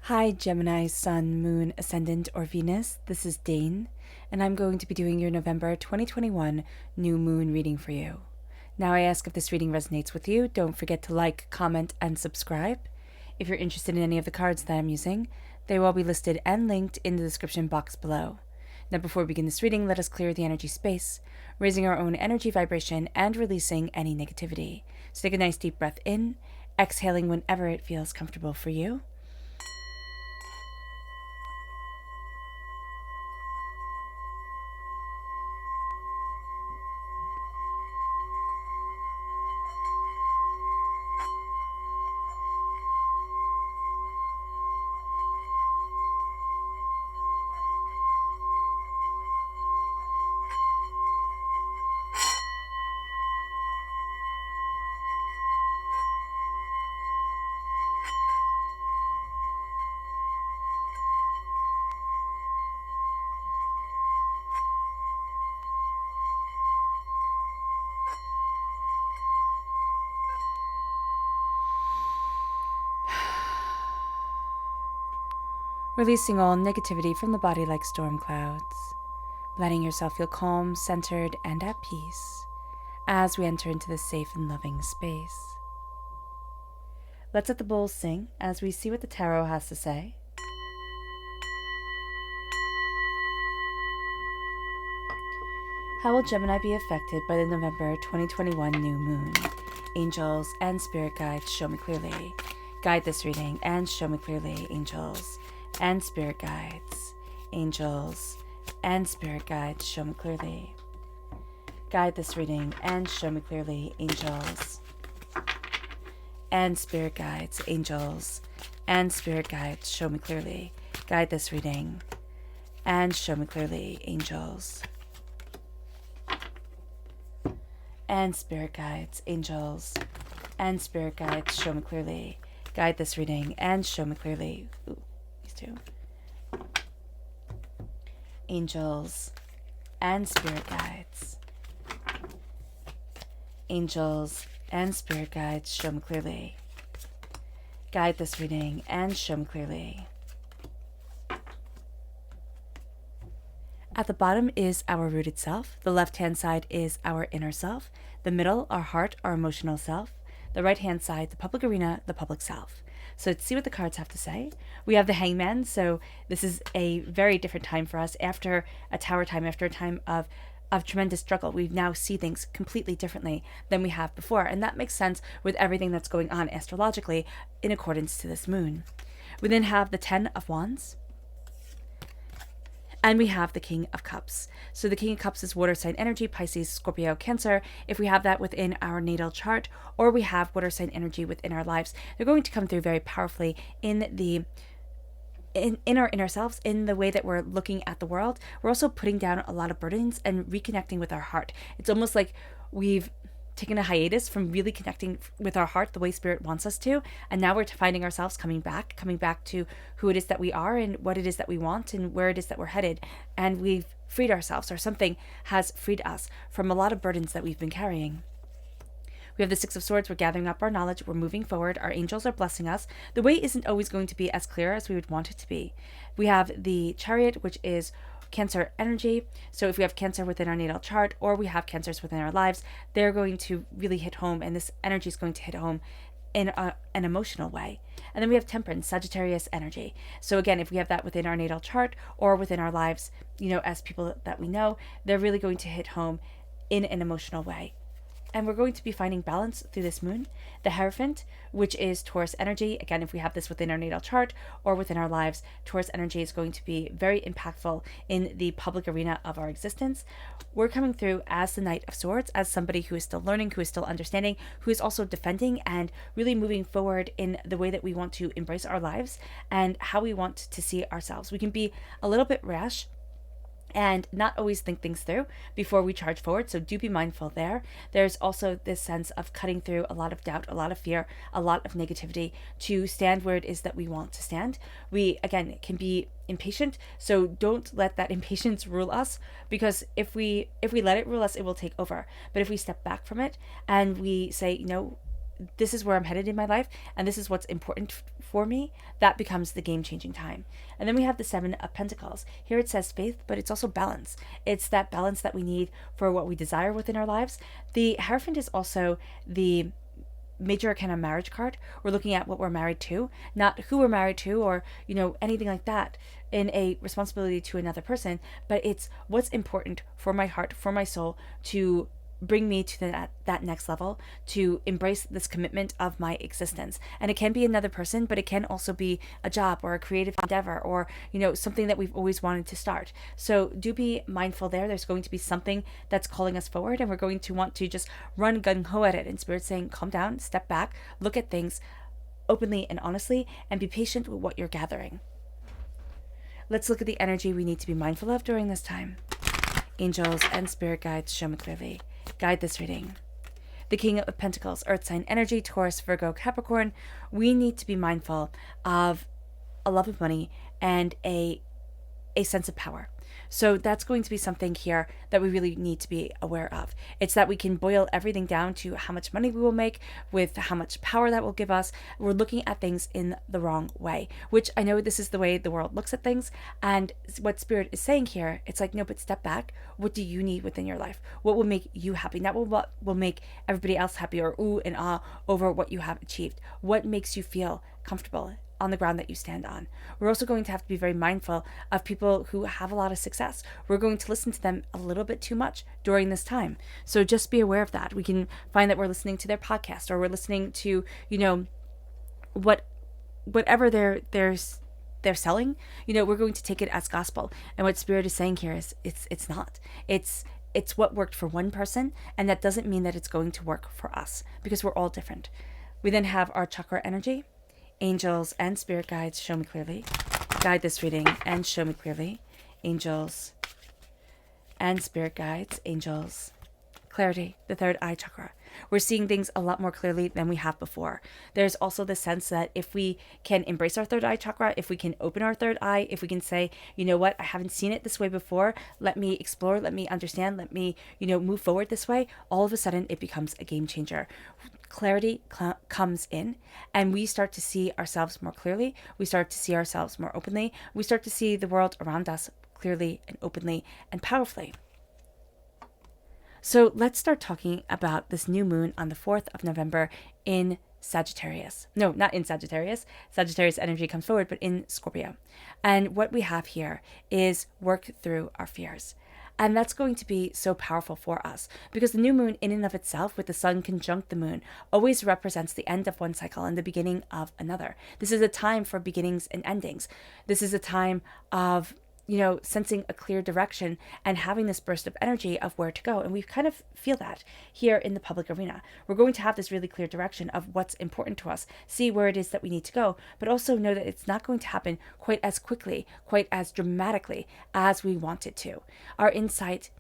Hi, Gemini, Sun, Moon, Ascendant, or Venus. This is Dane, and I'm going to be doing your November 2021 new moon reading for you. Now, I ask if this reading resonates with you. Don't forget to like, comment, and subscribe. If you're interested in any of the cards that I'm using, they will all be listed and linked in the description box below. Now, before we begin this reading, let us clear the energy space, raising our own energy vibration and releasing any negativity. So take a nice deep breath in, exhaling whenever it feels comfortable for you. Releasing all negativity from the body like storm clouds, letting yourself feel calm, centered, and at peace as we enter into this safe and loving space. Let's let the bowls sing as we see what the tarot has to say. How will Gemini be affected by the November 2021 new moon? Angels and spirit guides, show me clearly. Guide this reading and show me clearly, angels and spirit guides. Angels and spirit guides, show me clearly. Guide this reading and show me clearly, angels and spirit guides. Angels and spirit guides, show me clearly. Guide this reading and show me clearly, angels and spirit guides. Angels and spirit guides, show me clearly. Guide this reading and show me clearly. Ooh, these two. Angels and spirit guides. Angels and spirit guides, show me clearly. Guide this reading and show me clearly. At the bottom is our rooted self. The left-hand side is our inner self. The middle, our heart, our emotional self. The right-hand side, the public arena, the public self. So let's see what the cards have to say. We have the Hangman, so this is a very different time for us after a tower time, after a time of tremendous struggle. We now see things completely differently than we have before, and that makes sense with everything that's going on astrologically in accordance to this moon. We then have the Ten of Wands, and we have the King of Cups. So the King of Cups is water sign energy, Pisces, Scorpio, Cancer. If we have that within our natal chart, or we have water sign energy within our lives, they're going to come through very powerfully in our inner selves, in the way that we're looking at the world. We're also putting down a lot of burdens and reconnecting with our heart. It's almost like we've taken a hiatus from really connecting with our heart the way spirit wants us to, and now we're finding ourselves coming back to who it is that we are and what it is that we want and where it is that we're headed. And we've freed ourselves, or something has freed us from a lot of burdens that we've been carrying. We have the Six of Swords. We're gathering up our knowledge. We're moving forward. Our angels are blessing us. The way isn't always going to be as clear as we would want it to be. We have the Chariot, which is Cancer energy. So if we have Cancer within our natal chart, or we have Cancers within our lives, they're going to really hit home, and this energy is going to hit home in an emotional way. And then we have Temperance, Sagittarius energy. So again, if we have that within our natal chart or within our lives, as people that we know, they're really going to hit home in an emotional way. And we're going to be finding balance through this moon. The Hierophant, which is Taurus energy. Again, if we have this within our natal chart or within our lives, Taurus energy is going to be very impactful in the public arena of our existence. We're coming through as the Knight of Swords, as somebody who is still learning, who is still understanding, who is also defending and really moving forward in the way that we want to embrace our lives and how we want to see ourselves. We can be a little bit rash and not always think things through before we charge forward. So do be mindful there. There's also this sense of cutting through a lot of doubt, a lot of fear, a lot of negativity to stand where it is that we want to stand. We, again, can be impatient, so don't let that impatience rule us, because if we let it rule us, it will take over. But if we step back from it and we say, this is where I'm headed in my life, and this is what's important for me, that becomes the game-changing time. And then we have the Seven of Pentacles. Here it says faith, but it's also balance. It's that balance that we need for what we desire within our lives. The Hierophant is also the major arcana marriage card. We're looking at what we're married to, not who we're married to, or anything like that in a responsibility to another person, but it's what's important for my heart, for my soul, to bring me to that next level, to embrace this commitment of my existence. And it can be another person, but it can also be a job or a creative endeavor, or something that we've always wanted to start. So do be mindful there. There's going to be something that's calling us forward, and we're going to want to just run gung-ho at it. And Spirit's saying, calm down, step back, look at things openly and honestly, and be patient with what you're gathering. Let's look at the energy we need to be mindful of during this time. Angels and spirit guides, show me clearly. Guide this reading. The King of Pentacles, Earth sign energy, Taurus, Virgo, Capricorn. We need to be mindful of a love of money and a sense of power. So that's going to be something here that we really need to be aware of. It's that we can boil everything down to how much money we will make with how much power that will give us. We're looking at things in the wrong way, which I know this is the way the world looks at things. And what Spirit is saying here, it's like, no, but step back. What do you need within your life? What will make you happy? Not what will make everybody else happy or ooh and ah over what you have achieved. What makes you feel comfortable on the ground that you stand on. We're also going to have to be very mindful of people who have a lot of success. We're going to listen to them a little bit too much during this time. So just be aware of that. We can find that we're listening to their podcast, or we're listening to, whatever they're selling, we're going to take it as gospel. And what Spirit is saying here is it's not. It's what worked for one person, and that doesn't mean that it's going to work for us, because we're all different. We then have our chakra energy. Angels and spirit guides, show me clearly. Guide this reading and show me clearly. Angels and spirit guides, angels. Clarity, the third eye chakra. We're seeing things a lot more clearly than we have before. There's also the sense that if we can embrace our third eye chakra, if we can open our third eye, if we can say, you know what, I haven't seen it this way before, let me explore, let me understand, let me, move forward this way, all of a sudden it becomes a game changer. Clarity comes in, and we start to see ourselves more clearly. We start to see ourselves more openly. We start to see the world around us clearly and openly and powerfully. So let's start talking about this new moon on the 4th of November in Sagittarius. No, not in Sagittarius. Sagittarius energy comes forward, but in Scorpio. And what we have here is work through our fears. And that's going to be so powerful for us, because the new moon in and of itself, with the sun conjunct the moon, always represents the end of one cycle and the beginning of another. This is a time for beginnings and endings. This is a time of sensing a clear direction and having this burst of energy of where to go. And we kind of feel that here in the public arena. We're going to have this really clear direction of what's important to us, see where it is that we need to go, but also know that it's not going to happen quite as quickly, quite as dramatically as we want it to. Our insight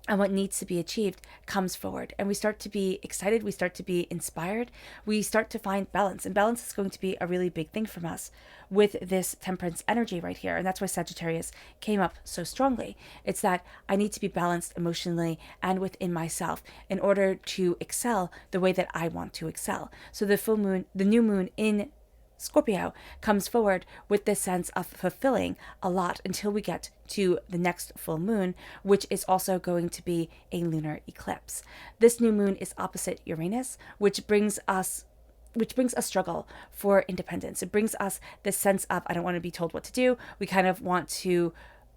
and what needs to be achieved comes forward, and we start to be excited, we start to be inspired, we start to find balance, and balance is going to be a really big thing from us with this temperance energy right here. And that's why Sagittarius came up so strongly. It's that I need to be balanced emotionally and within myself in order to excel the way that I want to excel. So the new moon in Scorpio comes forward with this sense of fulfilling a lot until we get to the next full moon, which is also going to be a lunar eclipse. This new moon is opposite Uranus, which brings us a struggle for independence. It brings us this sense of, I don't want to be told what to do. We kind of want to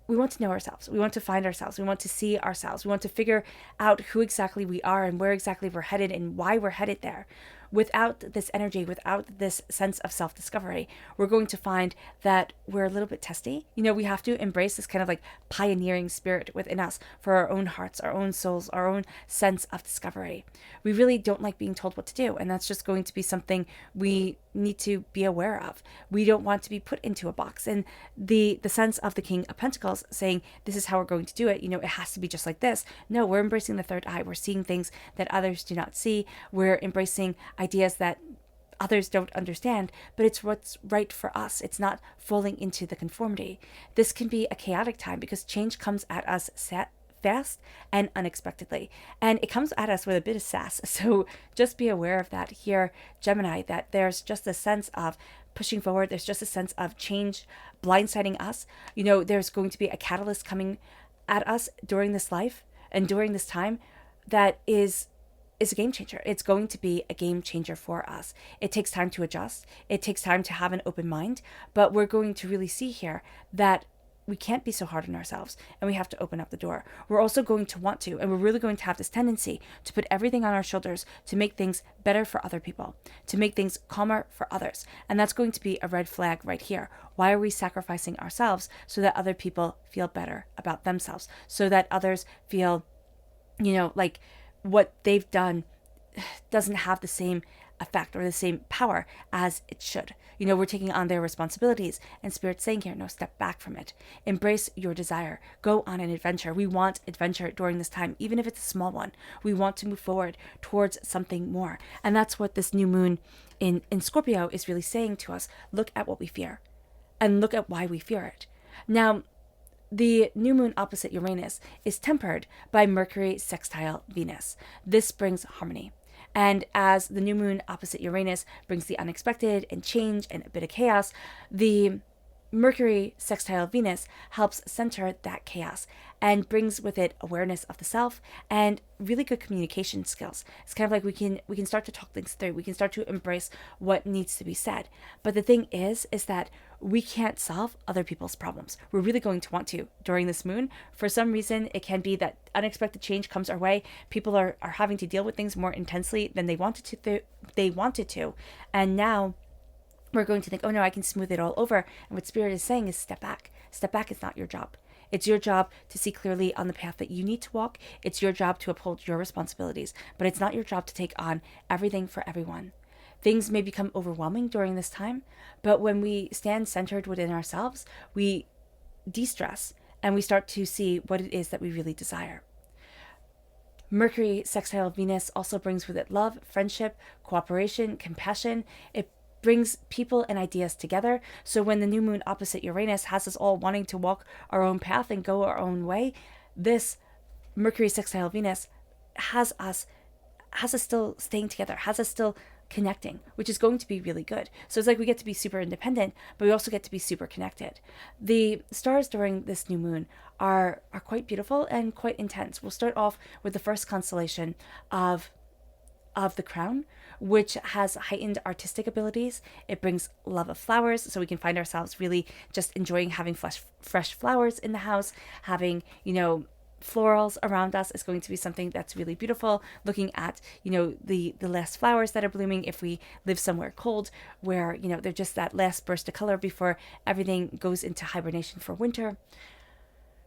know ourselves. We want to find ourselves. We want to see ourselves. We want to figure out who exactly we are and where exactly we're headed and why we're headed there. Without this energy, without this sense of self-discovery, we're going to find that we're a little bit testy. We have to embrace this kind of like pioneering spirit within us for our own hearts, our own souls, our own sense of discovery. We really don't like being told what to do, and that's just going to be something we need to be aware of. We don't want to be put into a box. And the sense of the King of Pentacles saying, this is how we're going to do it, it has to be just like this. No, we're embracing the third eye. We're seeing things that others do not see. We're embracing ideas that others don't understand, but it's what's right for us. It's not falling into the conformity. This can be a chaotic time because change comes at us fast and unexpectedly. And it comes at us with a bit of sass. So just be aware of that here, Gemini, that there's just a sense of pushing forward. There's just a sense of change blindsiding us. There's going to be a catalyst coming at us during this life and during this time that is a game changer. It's going to be a game changer for us. It takes time to adjust. It takes time to have an open mind, but we're going to really see here that we can't be so hard on ourselves, and we have to open up the door. We're also going to want to, and we're really going to have this tendency to put everything on our shoulders to make things better for other people, to make things calmer for others. And that's going to be a red flag right here. Why are we sacrificing ourselves so that other people feel better about themselves, so that others feel, like what they've done doesn't have the same effect or the same power as it should? We're taking on their responsibilities, and Spirit's saying here, no, step back from it. Embrace your desire. Go on an adventure. We want adventure during this time, even if it's a small one. We want to move forward towards something more. And that's what this new moon in Scorpio is really saying to us. Look at what we fear and look at why we fear it. Now, the new moon opposite Uranus is tempered by Mercury sextile Venus. This brings harmony. And as the new moon opposite Uranus brings the unexpected and change and a bit of chaos, the Mercury sextile Venus helps center that chaos and brings with it awareness of the self and really good communication skills. It's kind of like we can start to talk things through. We can start to embrace what needs to be said. But the thing is that we can't solve other people's problems. We're really going to want to during this moon. For some reason, it can be that unexpected change comes our way. People are having to deal with things more intensely than they wanted to. And now we're going to think, oh no, I can smooth it all over. And what Spirit is saying is step back. Step back is not your job. It's your job to see clearly on the path that you need to walk. It's your job to uphold your responsibilities, but it's not your job to take on everything for everyone. Things may become overwhelming during this time, but when we stand centered within ourselves, we de-stress and we start to see what it is that we really desire. Mercury sextile Venus also brings with it love, friendship, cooperation, compassion. It brings people and ideas together. So when the new moon opposite Uranus has us all wanting to walk our own path and go our own way, this Mercury sextile Venus has us still staying together, has us still connecting, which is going to be really good. So it's like we get to be super independent, but we also get to be super connected. The stars during this new moon are quite beautiful and quite intense. We'll start off with the first constellation of the Crown, which has heightened artistic abilities. It brings love of flowers, so we can find ourselves really just enjoying having fresh flowers in the house, having, florals around us is going to be something that's really beautiful. Looking at, the last flowers that are blooming if we live somewhere cold where, they're just that last burst of color before everything goes into hibernation for winter.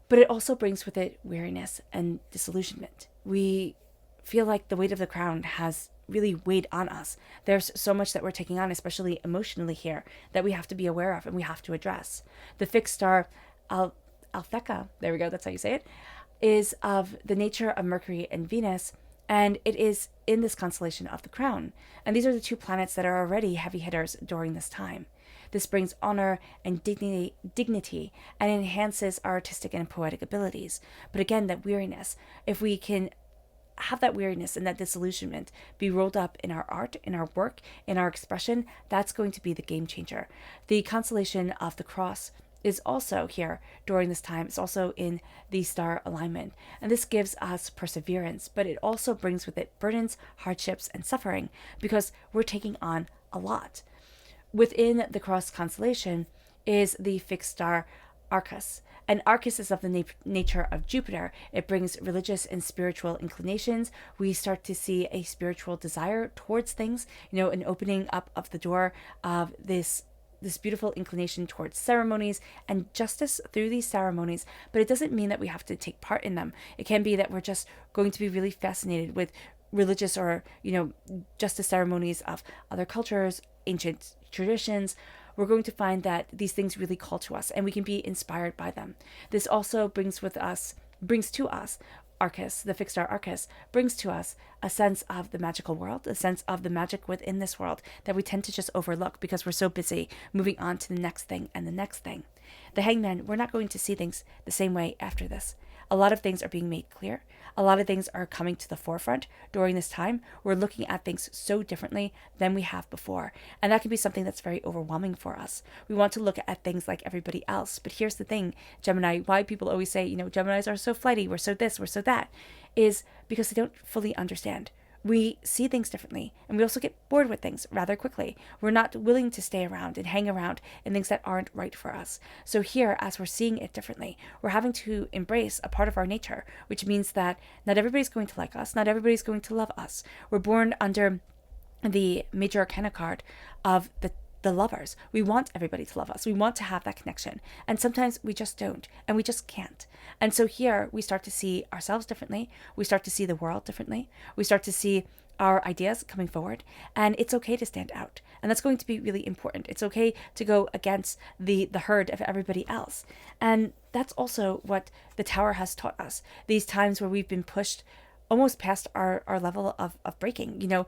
But it also brings with it weariness and disillusionment. We feel like the weight of the crown has really weighed on us. There's so much that we're taking on, especially emotionally here, that we have to be aware of and we have to address. The fixed star Alphecca, there we go, that's how you say it, is of the nature of Mercury and Venus, and it is in this constellation of the Crown. And these are the two planets that are already heavy hitters during this time. This brings honor and dignity and enhances our artistic and poetic abilities. But again, that weariness, if we can have that weariness and that disillusionment be rolled up in our art, in our work, in our expression, that's going to be the game changer. The constellation of the Cross is also here during this time. It's also in the star alignment. And this gives us perseverance, but it also brings with it burdens, hardships, and suffering because we're taking on a lot. Within the Cross constellation is the fixed star Arcus. And Arcus is of the nature of Jupiter. It brings religious and spiritual inclinations. We start to see a spiritual desire towards things, an opening up of the door of this beautiful inclination towards ceremonies and justice through these ceremonies. But it doesn't mean that we have to take part in them. It can be that we're just going to be really fascinated with religious or, justice ceremonies of other cultures, ancient traditions. We're going to find that these things really call to us and we can be inspired by them. This also brings to us, Arcus, the fixed star Arcus, brings to us a sense of the magical world, a sense of the magic within this world that we tend to just overlook because we're so busy moving on to the next thing and the next thing. The Hangman, we're not going to see things the same way after this. A lot of things are being made clear. A lot of things are coming to the forefront during this time. We're looking at things so differently than we have before. And that can be something that's very overwhelming for us. We want to look at things like everybody else. But here's the thing, Gemini, why people always say, Geminis are so flighty, we're so this, we're so that, is because they don't fully understand. We see things differently, and we also get bored with things rather quickly. We're not willing to stay around and hang around in things that aren't right for us. So here, as we're seeing it differently, we're having to embrace a part of our nature, which means that not everybody's going to like us, not everybody's going to love us. We're born under the major arcana card of the lovers. We want everybody to love us. We want to have that connection. And sometimes we just don't, and we just can't. And so here we start to see ourselves differently. We start to see the world differently. We start to see our ideas coming forward, and it's okay to stand out. And that's going to be really important. It's okay to go against the herd of everybody else. And that's also what the Tower has taught us. These times where we've been pushed almost past our level of breaking,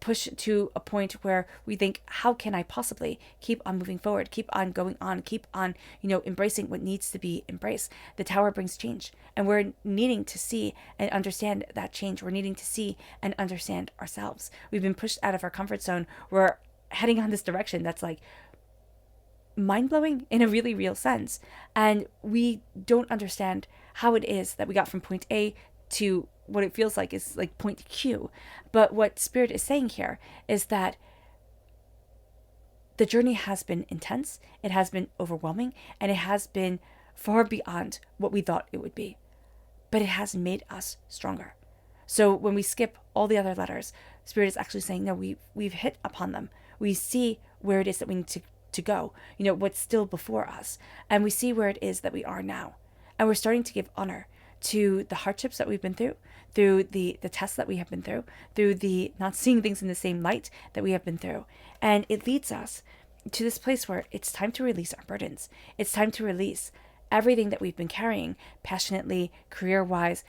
push to a point where we think, how can I possibly keep on moving forward, keep on going on, keep on, embracing what needs to be embraced. The Tower brings change, and we're needing to see and understand that change. We're needing to see and understand ourselves. We've been pushed out of our comfort zone. We're heading on this direction that's like mind-blowing in a really real sense. And we don't understand how it is that we got from point A to what it feels like is like point Q. But what Spirit is saying here is that the journey has been intense, it has been overwhelming, and it has been far beyond what we thought it would be. But it has made us stronger. So when we skip all the other letters, Spirit is actually saying, no, we've hit upon them. We see where it is that we need to go, what's still before us. And we see where it is that we are now. And we're starting to give honor to the hardships that we've been through the tests that we have been through the not seeing things in the same light that we have been through. And it leads us to this place where it's time to release our burdens. It's time to release everything that we've been carrying passionately, career-wise,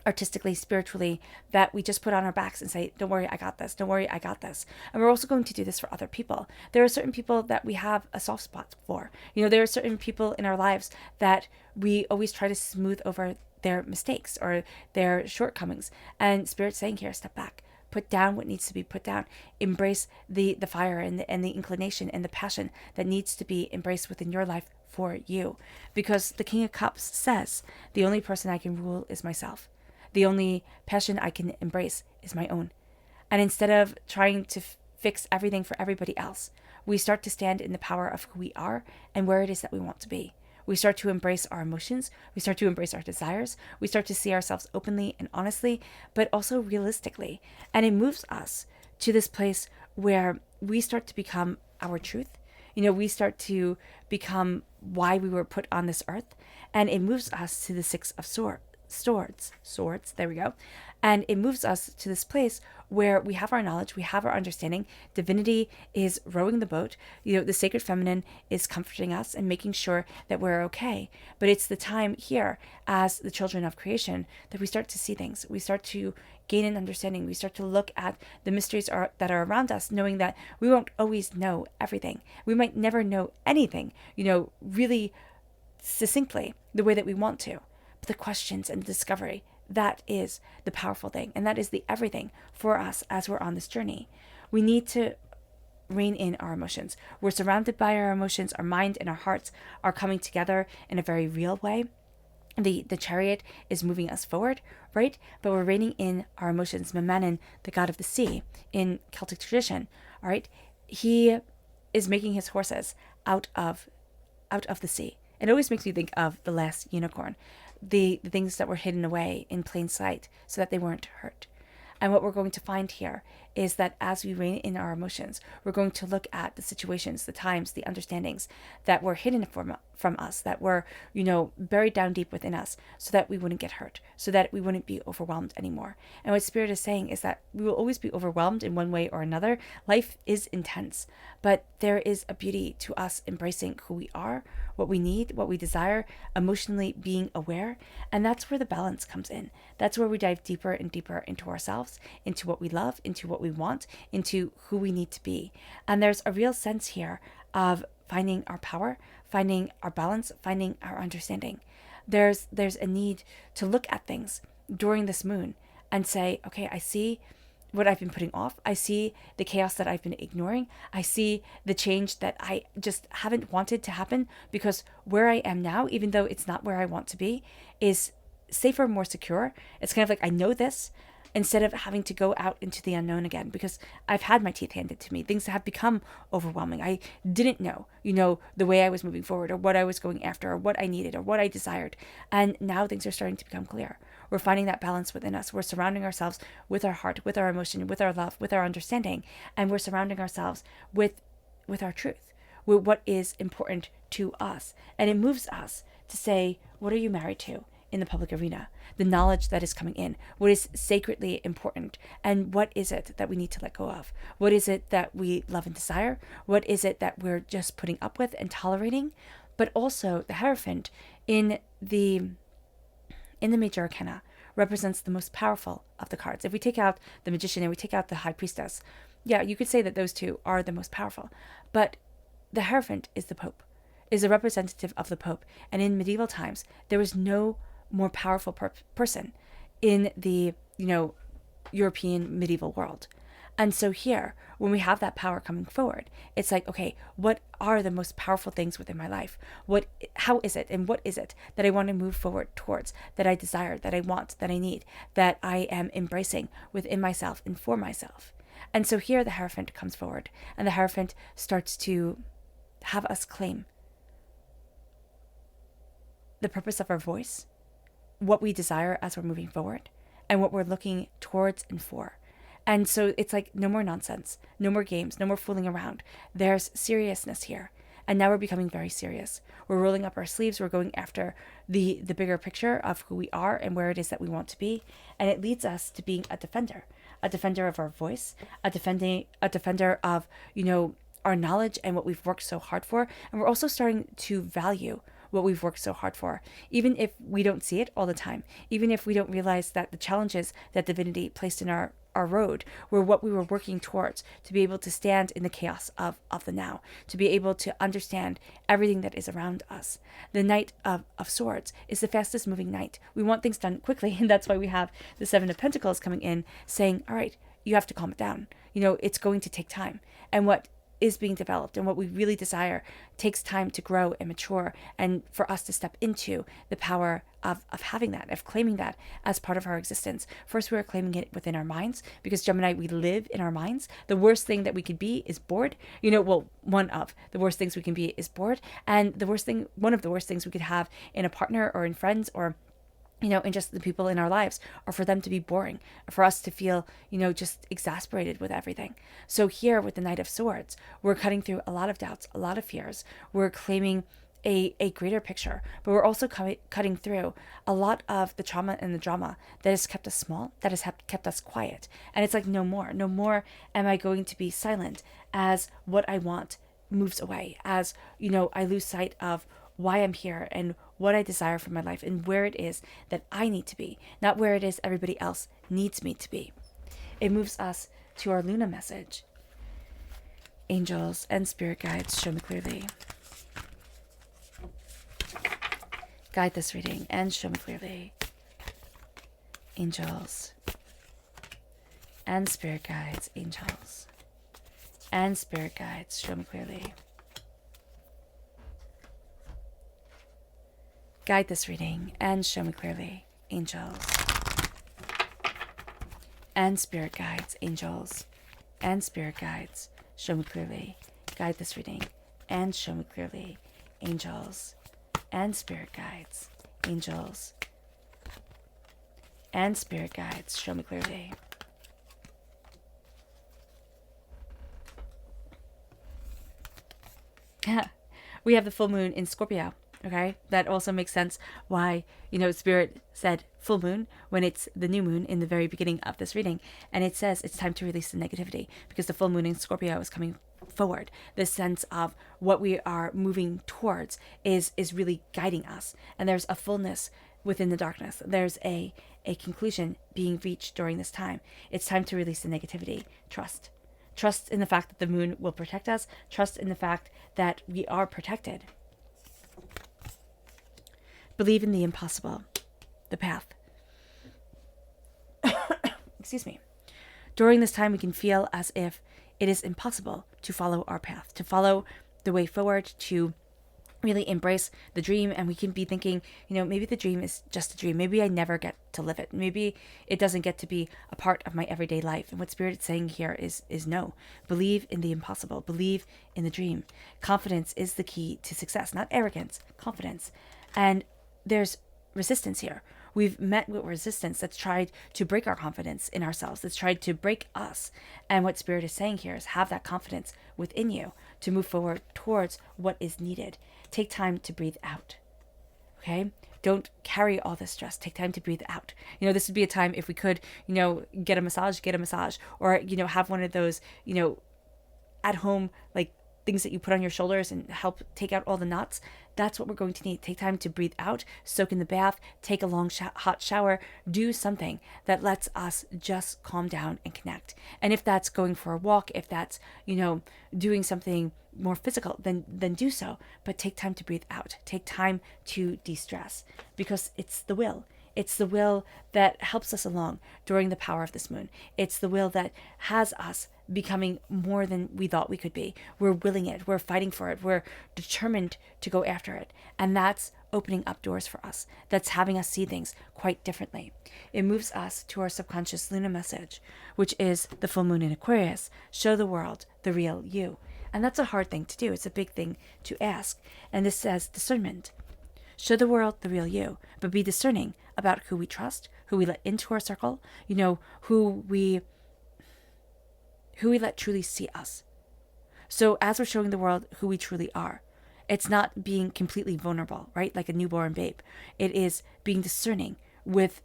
artistically, spiritually, that we just put on our backs and say, don't worry, I got this. Don't worry, I got this. And we're also going to do this for other people. There are certain people that we have a soft spot for. There are certain people in our lives that we always try to smooth over their mistakes or their shortcomings. And Spirit's saying here, step back. Put down what needs to be put down. Embrace the fire and the inclination and the passion that needs to be embraced within your life for you. Because the King of Cups says, the only person I can rule is myself. The only passion I can embrace is my own. And instead of trying to fix everything for everybody else, we start to stand in the power of who we are and where it is that we want to be. We start to embrace our emotions. We start to embrace our desires. We start to see ourselves openly and honestly, but also realistically. And it moves us to this place where we start to become our truth. We start to become why we were put on this earth. And it moves us to the Six of Swords, there we go. And it moves us to this place where we have our knowledge, we have our understanding. Divinity is rowing the boat. The sacred feminine is comforting us and making sure that we're okay. But it's the time here as the children of creation that we start to see things. We start to gain an understanding. We start to look at the mysteries that are around us, knowing that we won't always know everything. We might never know anything, really succinctly the way that we want to. The questions and the discovery, that is the powerful thing, and that is the everything for us as we're on this journey. We need to rein in our emotions. We're surrounded by our emotions. Our mind and our hearts are coming together in a very real way. The Chariot is moving us forward, right? But we're reining in our emotions. Mamanin, the god of the sea in Celtic tradition, all right, he is making his horses out of the sea. It always makes me think of the last unicorn. The things that were hidden away in plain sight so that they weren't hurt. And what we're going to find here is that as we rein in our emotions, we're going to look at the situations, the times, the understandings that were hidden from us, that were, buried down deep within us, so that we wouldn't get hurt, so that we wouldn't be overwhelmed anymore. And what Spirit is saying is that we will always be overwhelmed in one way or another. Life is intense, but there is a beauty to us embracing who we are, what we need, what we desire, emotionally being aware. And that's where the balance comes in. That's where we dive deeper and deeper into ourselves, into what we love, into what we want, into who we need to be. And there's a real sense here of finding our power, finding our balance, finding our understanding. there's a need to look at things during this moon and say, okay, I see what I've been putting off. I see the chaos that I've been ignoring. I see the change that I just haven't wanted to happen, because where I am now, even though it's not where I want to be, is safer, more secure. It's kind of like I know this, instead of having to go out into the unknown again, because I've had my teeth handed to me. Things have become overwhelming. I didn't know, the way I was moving forward, or what I was going after, or what I needed, or what I desired. And now things are starting to become clear. We're finding that balance within us. We're surrounding ourselves with our heart, with our emotion, with our love, with our understanding. And we're surrounding ourselves with our truth, with what is important to us. And it moves us to say, what are you married to in the public arena? The knowledge that is coming in, what is sacredly important, and what is it that we need to let go of? What is it that we love and desire? What is it that we're just putting up with and tolerating? But also the Hierophant in the major arcana represents the most powerful of the cards. If we take out the Magician and we take out the High Priestess, yeah, you could say that those two are the most powerful. But the Hierophant is the Pope, is a representative of the Pope. And in medieval times, there was no more powerful person in the, European medieval world. And so here, when we have that power coming forward, it's like, okay, what are the most powerful things within my life? How is it, and what is it that I want to move forward towards, that I desire, that I want, that I need, that I am embracing within myself and for myself? And so here the Hierophant comes forward, and the Hierophant starts to have us claim the purpose of our voice, what we desire as we're moving forward, and what we're looking towards and for. And so it's like, no more nonsense, no more games, no more fooling around. There's seriousness here. And now we're becoming very serious. We're rolling up our sleeves. We're going after the bigger picture of who we are and where it is that we want to be. And it leads us to being a defender of our voice, a defender of, our knowledge and what we've worked so hard for. And we're also starting to value what we've worked so hard for, even if we don't see it all the time, even if we don't realize that the challenges that divinity placed in our road were what we were working towards, to be able to stand in the chaos of the now, to be able to understand everything that is around us. The Knight of Swords is the fastest moving knight. We want things done quickly, and that's why we have the Seven of Pentacles coming in saying, all right, you have to calm it down. It's going to take time. And what is being developed and what we really desire takes time to grow and mature, and for us to step into the power of having that, of claiming that as part of our existence. First, we are claiming it within our minds, because Gemini, we live in our minds. The worst thing that we could be is bored. One of the worst things we can be is bored. And one of the worst things we could have in a partner or in friends or and just the people in our lives, are for them to be boring, for us to feel, just exasperated with everything. So here with the Knight of Swords, we're cutting through a lot of doubts, a lot of fears. We're claiming a greater picture, but we're also cutting through a lot of the trauma and the drama that has kept us small, that has kept us quiet. And it's like, no more am I going to be silent as what I want moves away, as, I lose sight of why I'm here and what I desire for my life and where it is that I need to be, not where it is everybody else needs me to be. It moves us to our Luna message. Angels and spirit guides, show me clearly. Guide this reading and show me clearly. Angels and spirit guides, angels and spirit guides, show me clearly. Guide this reading and show me clearly, angels and spirit guides, angels and spirit guides, show me clearly. Guide this reading and show me clearly, angels and spirit guides, angels and spirit guides, show me clearly. We have the full moon in Scorpio. Okay, that also makes sense why, Spirit said full moon when it's the new moon in the very beginning of this reading. And it says it's time to release the negativity, because the full moon in Scorpio is coming forward. This sense of what we are moving towards is really guiding us. And there's a fullness within the darkness. There's a conclusion being reached during this time. It's time to release the negativity. Trust. Trust in the fact that the moon will protect us. Trust in the fact that we are protected. Believe in the impossible, the path. Excuse me. During this time, we can feel as if it is impossible to follow our path, to follow the way forward, to really embrace the dream. And we can be thinking, maybe the dream is just a dream. Maybe I never get to live it. Maybe it doesn't get to be a part of my everyday life. And what Spirit is saying here is no. Believe in the impossible. Believe in the dream. Confidence is the key to success, not arrogance, confidence. And there's resistance here. We've met with resistance that's tried to break our confidence in ourselves, that's tried to break us. And what Spirit is saying here is have that confidence within you to move forward towards what is needed. Take time to breathe out. Okay? Don't carry all this stress. Take time to breathe out. This would be a time if we could, get a massage, or, have one of those, at home, like things that you put on your shoulders and help take out all the knots. That's what we're going to need. Take time to breathe out, soak in the bath, take a long hot shower, do something that lets us just calm down and connect. And if that's going for a walk, if that's, doing something more physical, then do so. But take time to breathe out. Take time to de-stress, because it's the will. It's the will that helps us along during the power of this moon. It's the will that has us becoming more than we thought we could be. We're willing it. We're fighting for it. We're determined to go after it. And that's opening up doors for us. That's having us see things quite differently. It moves us to our subconscious Luna message, which is the full moon in Aquarius. Show the world the real you. And that's a hard thing to do. It's a big thing to ask. And this says discernment. Show the world the real you, but be discerning about who we trust, who we let into our circle, who we let truly see us. So as we're showing the world who we truly are, it's not being completely vulnerable, right? Like a newborn babe. It is being discerning with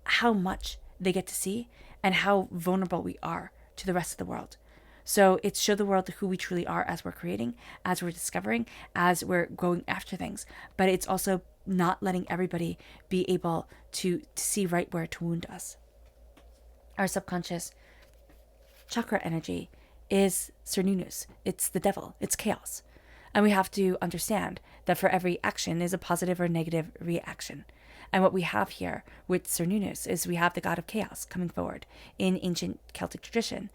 how much they get to see and how vulnerable we are to the rest of the world. So it's show the world who we truly are as we're creating, as we're discovering, as we're going after things. But it's also not letting everybody be able to see right where to wound us. Our subconscious chakra energy is Cernunnos. It's the devil. It's chaos. And we have to understand that for every action is a positive or negative reaction. And what we have here with Cernunnos is we have the god of chaos coming forward in ancient Celtic tradition.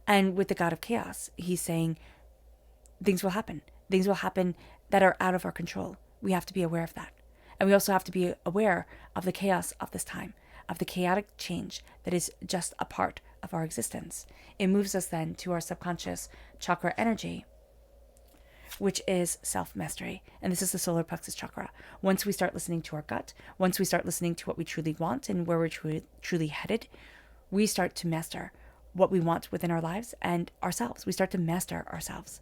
And with the god of chaos, he's saying things will happen. Things will happen that are out of our control. We have to be aware of that. And we also have to be aware of the chaos of this time, of the chaotic change that is just a part of our existence. It moves us then to our subconscious chakra energy, which is self-mastery. And this is the solar plexus chakra. Once we start listening to our gut, once we start listening to what we truly want and where we're truly headed, we start to master what we want within our lives and ourselves. We start to master ourselves.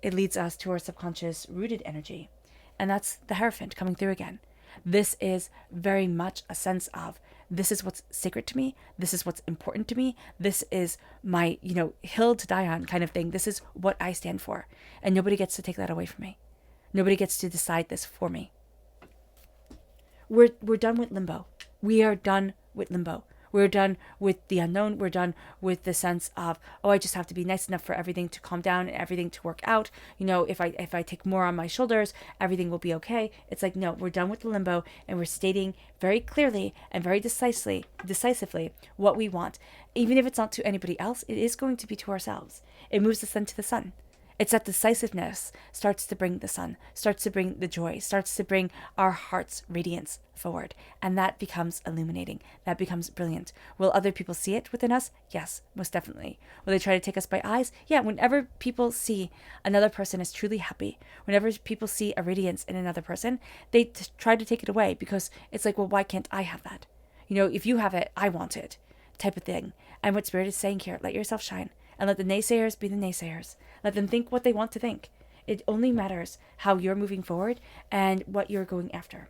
It leads us to our subconscious rooted energy. And that's the Hierophant coming through again. This is very much a sense of, this is what's sacred to me. This is what's important to me. This is my, hill to die on kind of thing. This is what I stand for. And nobody gets to take that away from me. Nobody gets to decide this for me. We're done with limbo. We are done with limbo. We're done with the unknown. We're done with the sense of, I just have to be nice enough for everything to calm down and everything to work out. If I take more on my shoulders, everything will be okay. It's like, no, we're done with the limbo, and we're stating very clearly and very decisively what we want. Even if it's not to anybody else, it is going to be to ourselves. It moves us then to the sun. It's that decisiveness starts to bring the sun, starts to bring the joy, starts to bring our heart's radiance forward. And that becomes illuminating. That becomes brilliant. Will other people see it within us? Yes, most definitely. Will they try to take us by eyes? Yeah, whenever people see another person is truly happy, whenever people see a radiance in another person, they try to take it away, because it's like, well, why can't I have that? If you have it, I want it, type of thing. And what Spirit is saying here, let yourself shine. And let the naysayers be the naysayers. Let them think what they want to think. It only matters how you're moving forward and what you're going after.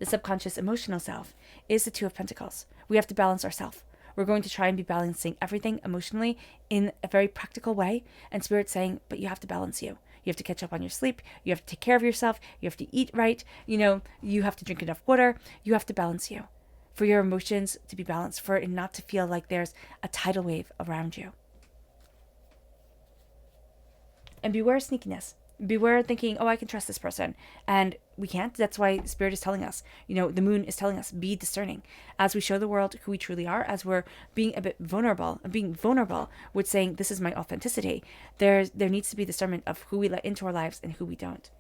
The subconscious emotional self is the Two of Pentacles. We have to balance ourselves. We're going to try and be balancing everything emotionally in a very practical way. And Spirit's saying, but you have to balance you. You have to catch up on your sleep. You have to take care of yourself. You have to eat right. You have to drink enough water. You have to balance you. For your emotions to be balanced, for it not to feel like there's a tidal wave around you. And beware sneakiness. Beware thinking, oh, I can trust this person. And we can't. That's why Spirit is telling us, the moon is telling us, be discerning. As we show the world who we truly are, as we're being a bit vulnerable, with saying, this is my authenticity, there needs to be discernment of who we let into our lives and who we don't.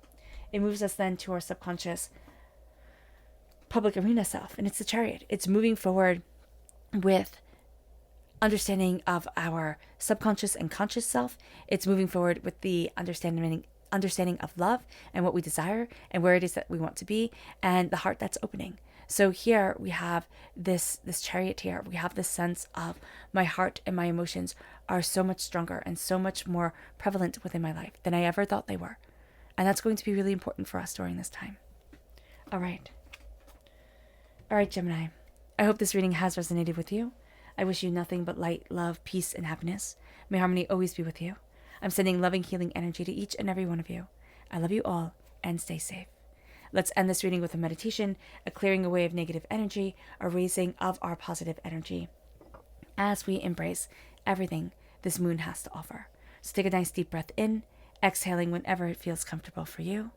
It moves us then to our subconscious public arena self, and it's the Chariot. It's moving forward with understanding of our subconscious and conscious self. It's moving forward with the understanding of love and what we desire and where it is that we want to be, and the heart that's opening. So here we have this Chariot here. We have this sense of my heart and my emotions are so much stronger and so much more prevalent within my life than I ever thought they were. And that's going to be really important for us during this time. All right, Gemini. I hope this reading has resonated with you. I wish you nothing but light, love, peace, and happiness. May harmony always be with you. I'm sending loving, healing energy to each and every one of you. I love you all, and stay safe. Let's end this reading with a meditation, a clearing away of negative energy, a raising of our positive energy, as we embrace everything this moon has to offer. So take a nice deep breath in, exhaling whenever it feels comfortable for you.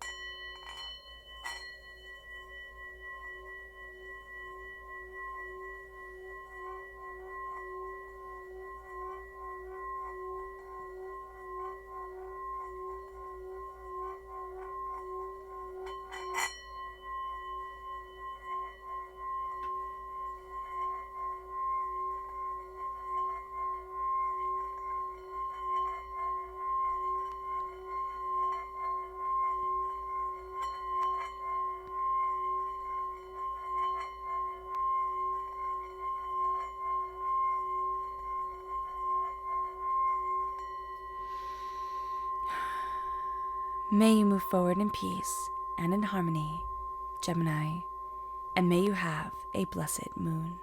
May you move forward in peace and in harmony, Gemini, and may you have a blessed moon.